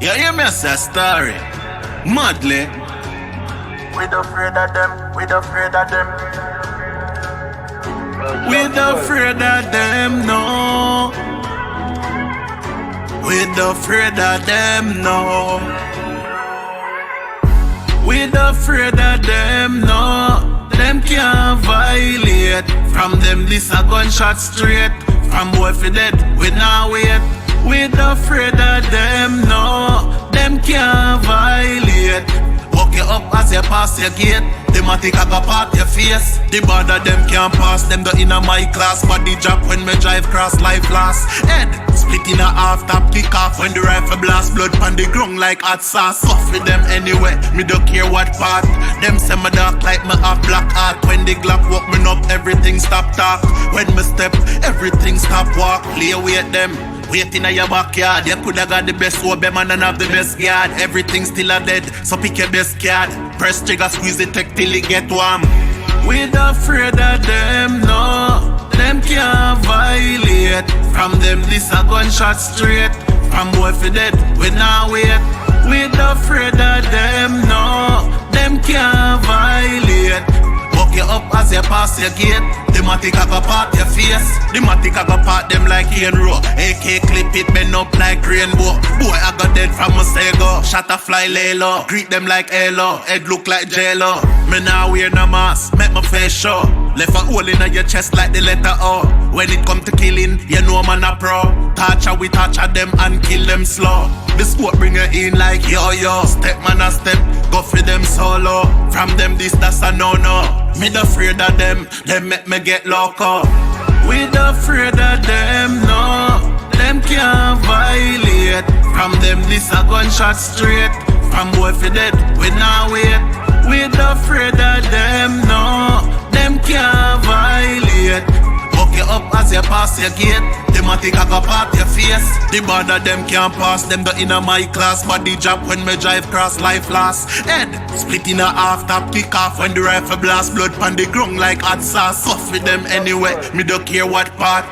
You hear me say story? Madly. We don't afraid of them, we don't afraid of them. We don't afraid of them, no. We don't afraid of them, no. We don't afraid of them, no. Them can't violate. From them this a gunshot straight. From boy for dead, we not wait. We don't afraid of them, no. Them can't violate. Walk you up as you pass your gate. Them a think I go part your face. The border them can't pass. Them the inna my class. Body drop when me drive cross life last. Head split in a half top kick off when the rifle blast. Blood pan the ground like hot sauce. Off with them anyway. Me don't care what part. Them say me dark like me have black heart. When the Glock walk me up, everything stop talk. When me step, everything stop walk. Play with them. Waiting in your backyard, you coulda got the best weapon and have the best guard. Everything still a dead, so pick your best card. Press trigger, squeeze it, take till it get warm. We not afraid of them, no. Them can't violate. From them this a gunshot straight. From boy for dead, we not wait. We not afraid of them, no. Them can't violate. Walk you up as you pass your gate. Them a think I go part your face. Them a think I go part them like Ian Rowe. AK clip it, bend up like rainbow. Boy I got dead from a say go. Shot a fly lay low. Greet them like Halo. Head look like J-Lo. Me now wear no mask, make my face show. Left a hole in your chest like the letter O. When it come to killing, you know man a pro. Torture we torture them and kill them slow. The squad bring you in like yo-yo. Step man a step, go for them solo. From them this that's a no-no. Me not afraid of them make me get loco. We not afraid of them, no. Them can't violate. From them this a gunshot straight. From boy for dead, we not wait. We not afraid of them, no. Them can't violate. Walk you up as you pass your gate. Them a think I go part your face. The border them can't pass. Them the inna my class. Body drop when me drive cross life last. Head split in a half top kick off when the rifle blast. Blood pan the ground like hot sauce. Off with them anyway. Me don't care what part.